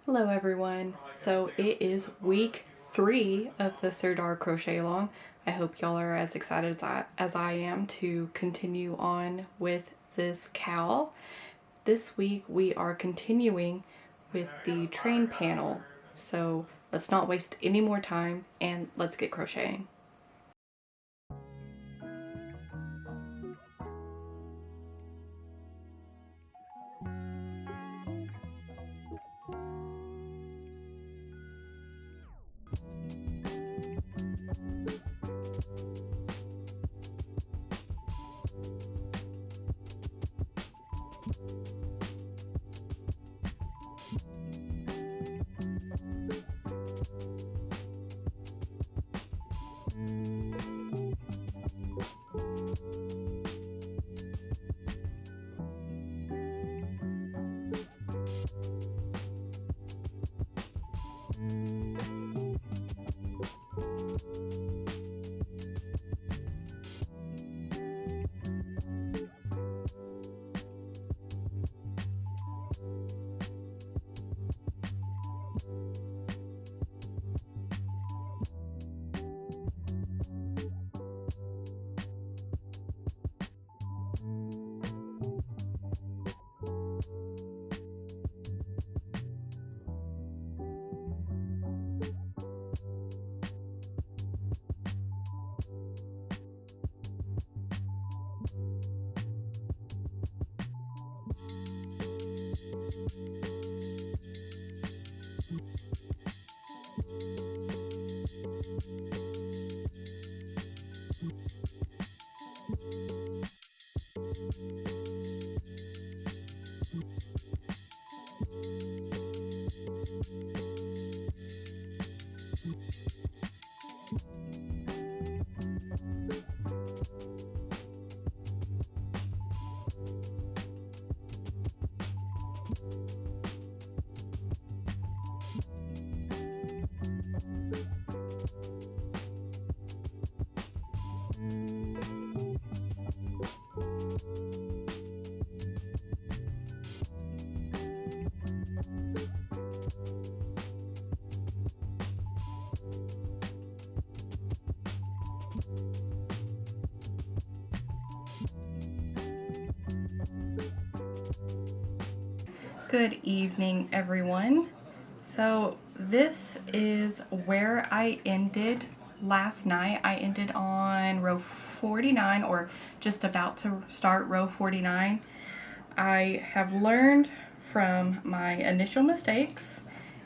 Hello everyone. So it is week 3 of the Sirdar crochet along. I hope y'all are as excited as I am to continue on with this CAL. This week we are continuing with the train panel. So let's not waste any more time and let's get crocheting. Good evening everyone. So this is where I ended last night. I ended on row 49, or just about to start row 49. I have learned from my initial mistakes,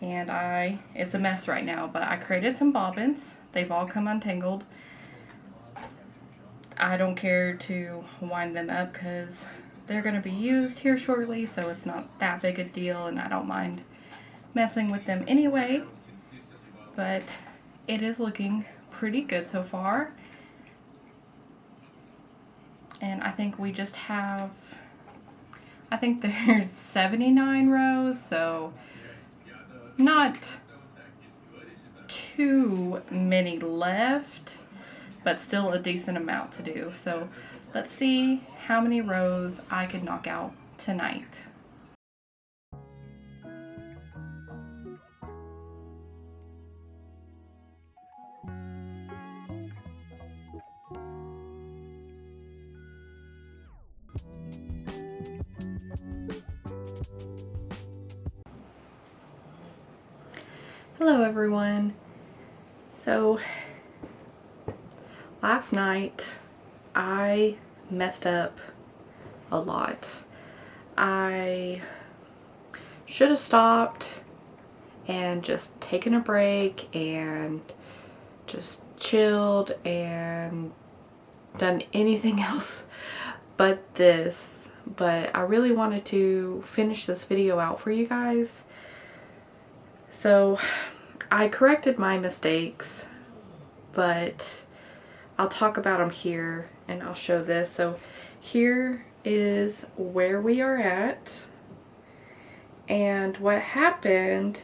and it's a mess right now, but I created some bobbins. They've all come untangled. I don't care to wind them up because they're going to be used here shortly, so it's not that big a deal, and I don't mind messing with them anyway. But it is looking pretty good so far. And I think we just have, I think there's 79 rows, so not too many left, but still a decent amount to do. So let's see how many rows I could knock out tonight. Hello everyone. So last night I messed up a lot. I should have stopped and just taken a break and just chilled and done anything else but this. But I really wanted to finish this video out for you guys. So I corrected my mistakes, but I'll talk about them here and I'll show this. So here is where we are at, and what happened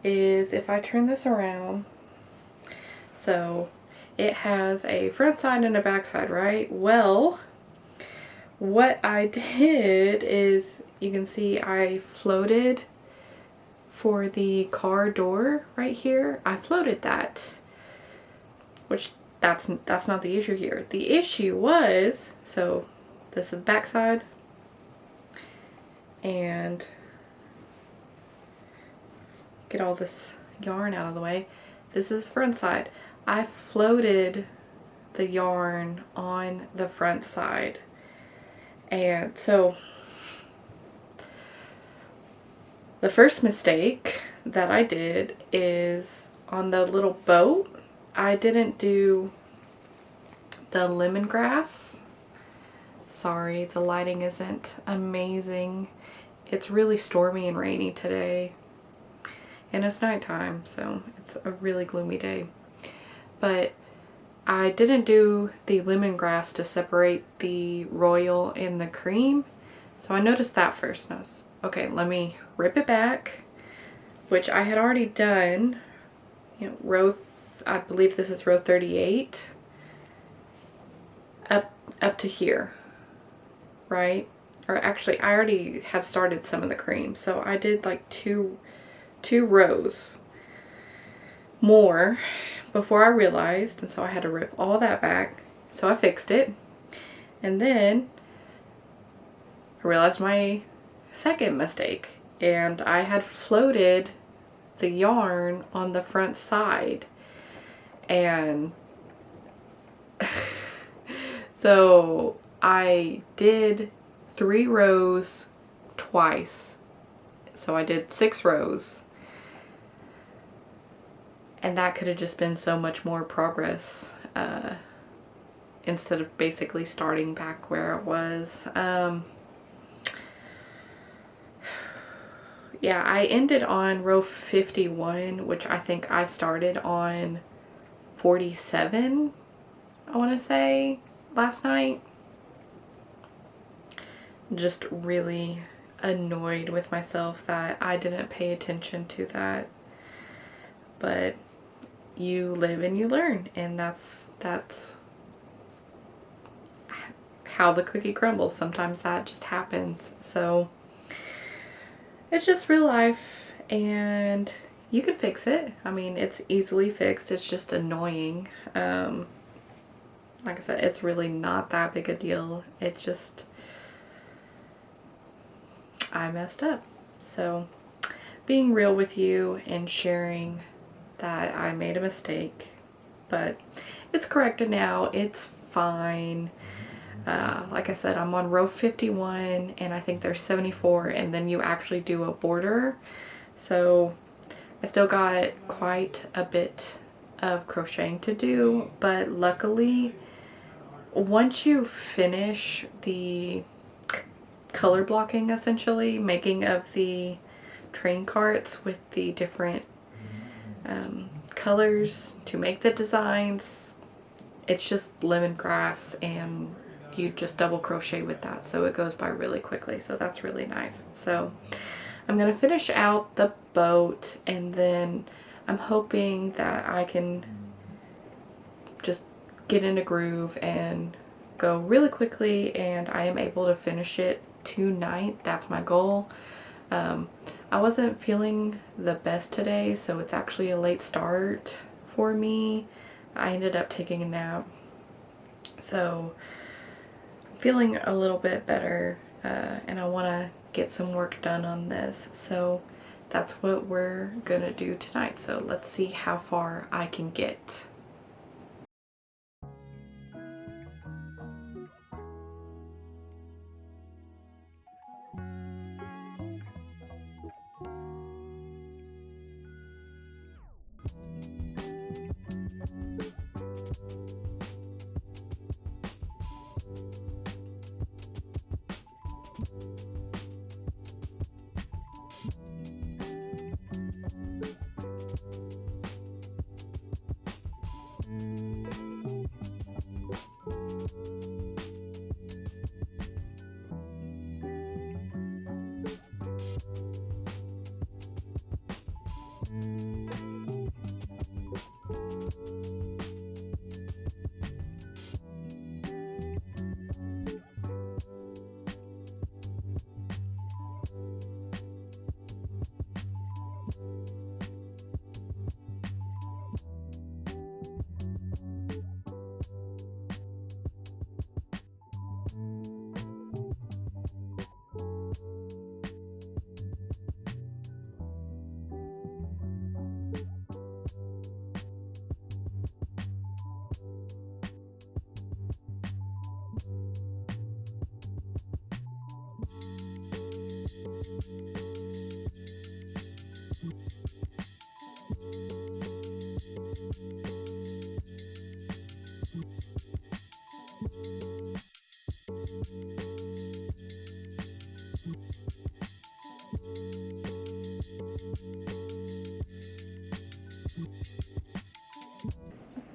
is, if I turn this around, so it has a front side and a back side, right? Well, what I did is, you can see I floated for the car door right here, I floated that, which that's not the issue here. The issue was, so this is the back side, and get all this yarn out of the way. This is the front side. I floated the yarn on the front side, and so the first mistake that I did is on the little boat, I didn't do the lemongrass. Sorry, the lighting isn't amazing. It's really stormy and rainy today. And it's nighttime, so it's a really gloomy day. But I didn't do the lemongrass to separate the royal and the cream. So I noticed that first. And I was, okay, let me rip it back, which I had already done. You know, I believe this is row 38. Up to here, right? Or actually, I already had started some of the cream. So I did like two rows more before I realized, and so I had to rip all that back. So I fixed it, and then I realized my second mistake, and I had floated the yarn on the front side, and so I did 3 rows twice. So I did 6 rows. And that could have just been so much more progress instead of basically starting back where it was. Yeah, I ended on row 51, which I think I started on 47, I want to say, last night. Just really annoyed with myself that I didn't pay attention to that. But you live and you learn, and that's how the cookie crumbles. Sometimes that just happens. So it's just real life, and you can fix it. I mean, it's easily fixed. It's just annoying. Like I said, it's really not that big a deal. It just, I messed up. So being real with you and sharing that I made a mistake, but it's corrected now. It's fine. Like I said, I'm on row 51, and I think there's 74, and then you actually do a border. So I still got quite a bit of crocheting to do, but luckily once you finish the color blocking, essentially making of the train carts with the different colors to make the designs, it's just lemongrass, and you just double crochet with that, so it goes by really quickly. So that's really nice. So I'm gonna finish out the boat, and then I'm hoping that I can just get in a groove and go really quickly, and I am able to finish it tonight. That's my goal. I wasn't feeling the best today, so it's actually a late start for me. I ended up taking a nap, so I'm feeling a little bit better, and I want to get some work done on this. So that's what we're gonna do tonight. So let's see how far I can get.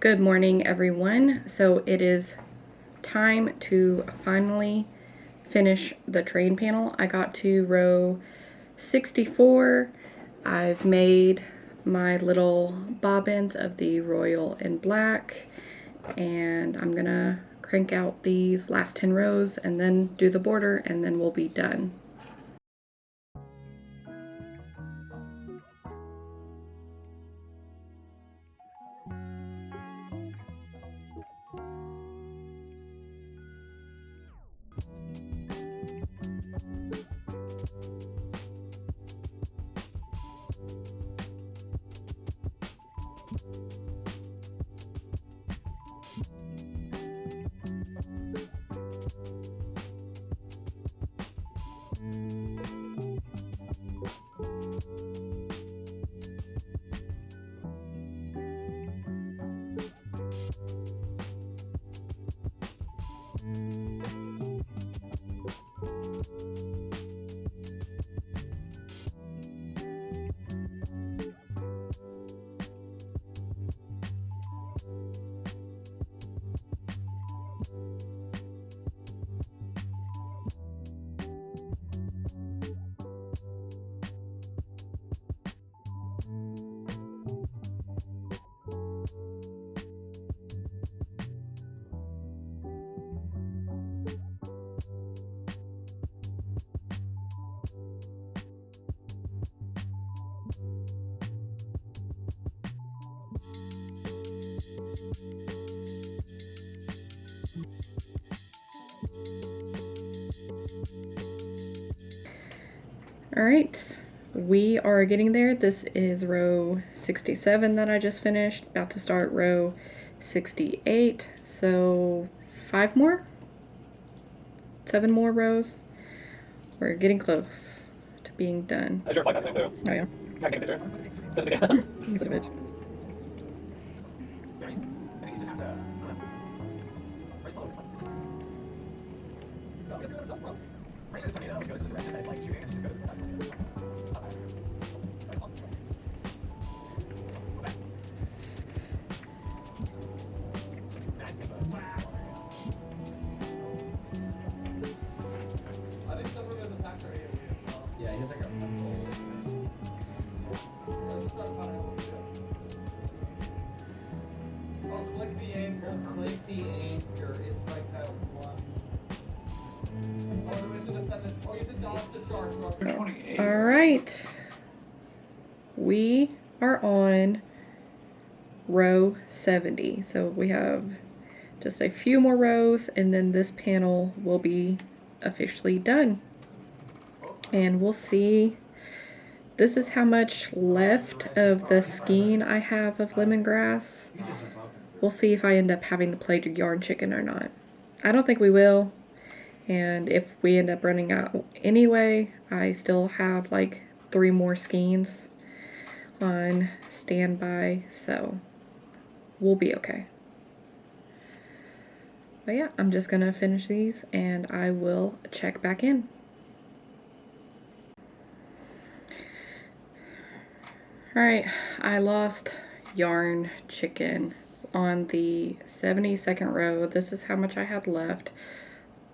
Good morning, everyone. So it is time to finally finish the train panel. I got to row 64. I've made my little bobbins of the royal and black, and I'm gonna crank out these last 10 rows and then do the border, and then we'll be done. All right, we are getting there. This is row 67 that I just finished, about to start row 68. So 7 more rows. We're getting close to being done. I sure like that same too. Oh yeah. Can I take a picture? Send it again. He's a bitch. Yeah, he's like a click the anchor. Click the anchor. It's like that one. Oh, you have to defend this. Oh, you have to dodge the shark. 28. All right. We are on row 70. So we have just a few more rows and then this panel will be officially done. And we'll see. This is how much left of the skein I have of lemongrass. We'll see if I end up having to play yarn chicken or not. I don't think we will. And if we end up running out anyway, I still have like 3 more skeins on standby, so we'll be okay. But yeah, I'm just gonna finish these and I will check back in. Alright, I lost yarn chicken on the 72nd row. This is how much I had left,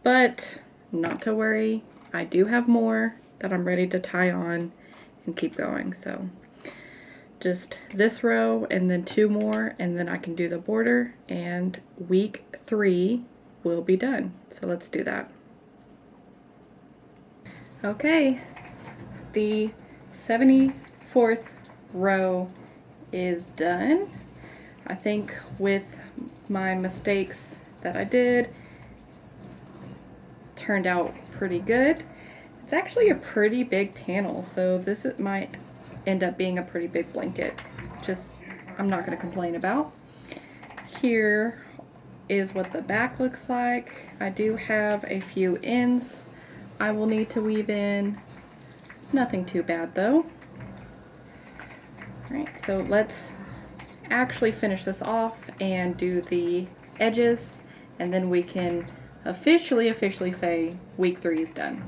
but not to worry, I do have more that I'm ready to tie on and keep going. So just this row and then 2 more and then I can do the border and week 3 will be done. So let's do that. Okay, the 74th row is done. I think with my mistakes that I did, turned out pretty good. It's actually a pretty big panel, so this might end up being a pretty big blanket. Just, I'm not going to complain about. Here is what the back looks like. I do have a few ends I will need to weave in. Nothing too bad though. Alright, so let's actually finish this off and do the edges, and then we can officially say week 3 is done.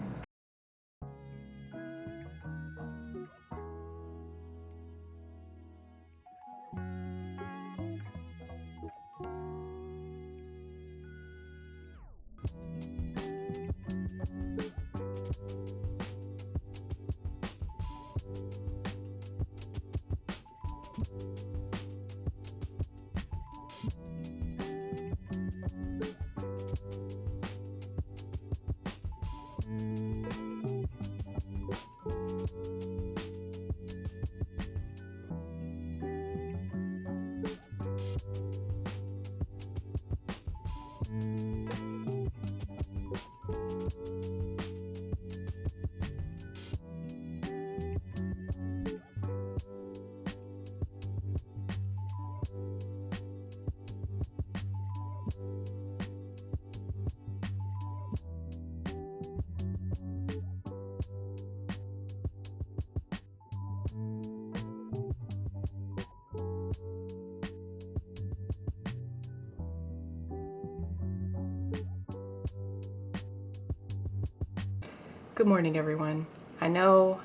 Good morning, everyone. I know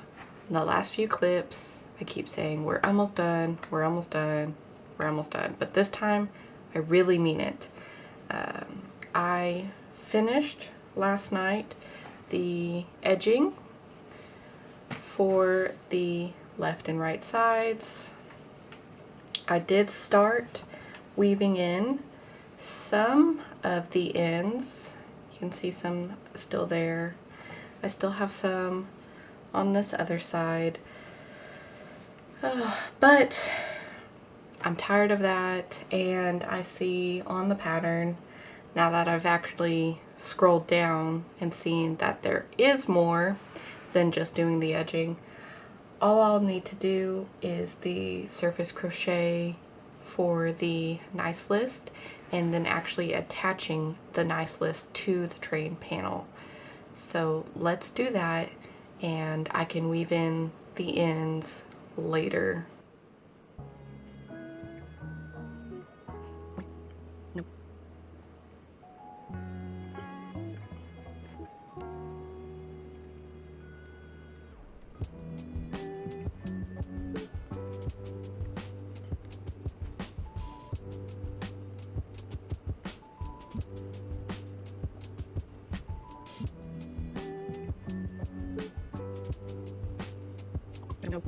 in the last few clips I keep saying we're almost done, we're almost done, we're almost done, but this time I really mean it. I finished last night the edging for the left and right sides. I did start weaving in some of the ends. You can see some still there. I still have some on this other side. But I'm tired of that, and I see on the pattern, now that I've actually scrolled down and seen that there is more than just doing the edging, all I'll need to do is the surface crochet for the nice list and then actually attaching the nice list to the train panel. So let's do that, and I can weave in the ends later. Nope. Nope.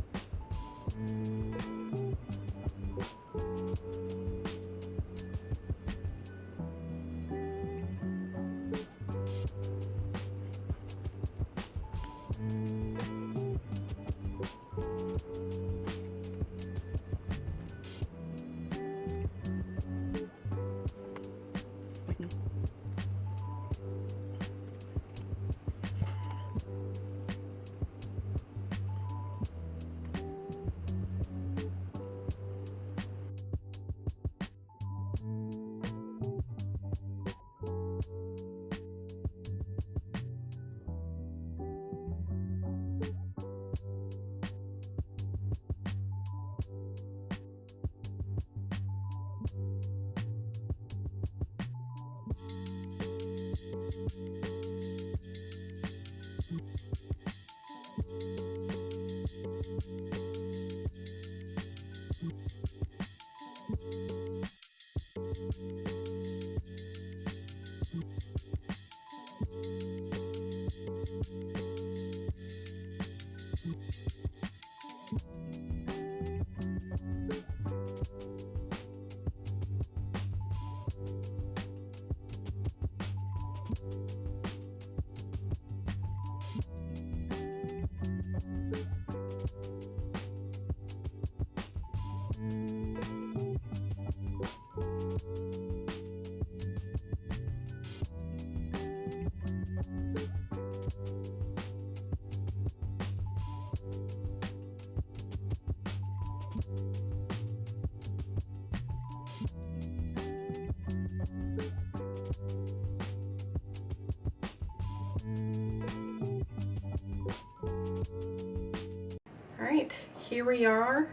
Alright, here we are,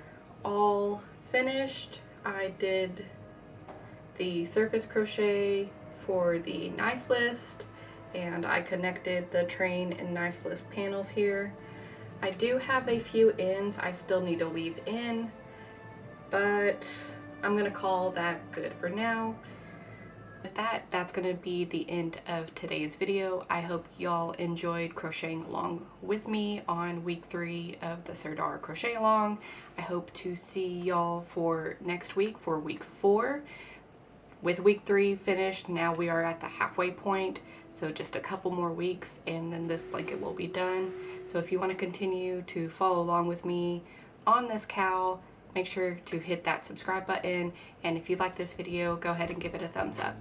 all finished. I did the surface crochet for the nice list, and I connected the train and nice list panels here. I do have a few ends I still need to weave in, but I'm gonna call that good for now. With that, that's going to be the end of today's video. I hope y'all enjoyed crocheting along with me on week 3 of the Sirdar Crochet Along. I hope to see y'all for next week for week 4. With week 3 finished, now we are at the halfway point, so just a couple more weeks and then this blanket will be done. So if you want to continue to follow along with me on this CAL, make sure to hit that subscribe button, and if you like this video, go ahead and give it a thumbs up.